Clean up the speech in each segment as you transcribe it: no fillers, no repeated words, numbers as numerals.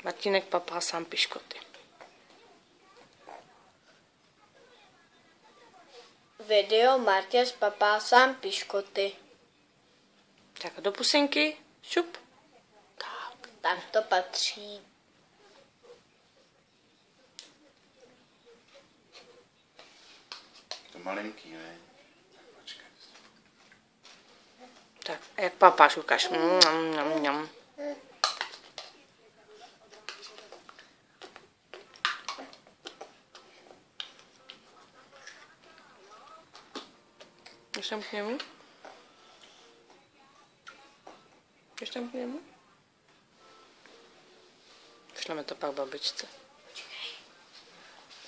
Martínek papá sám piškoty. Video Martěs papá sám piškoty. Tak do pusinky. Šup. Tak to patří. To malinký, ne? Počkej. Tak, jak papáš ukáž. Mňam. Jdeš tam k němu? Jdeš tam k němu? Šleme to pak babičce.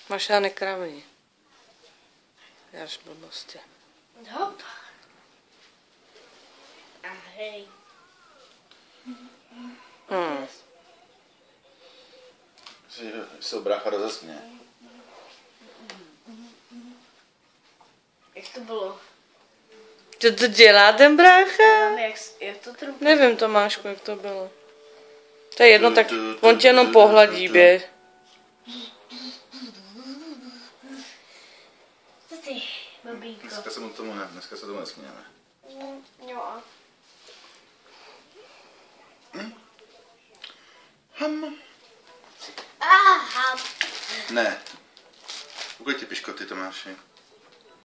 Máš já nekravní. Jáž blbosti. Hop. A hej. Se brácha rozesměje. Jak to bylo? Co to dělá ten brácha? Jak to trpí? Nevím, Tomášku, jak to bylo. To je jedno, tak on tě jenom pohladí, běž. Co ty, babínko? Dneska se tomu nesmějeme. Jo. Ne. Ukaď ty piškoty, Tomáši.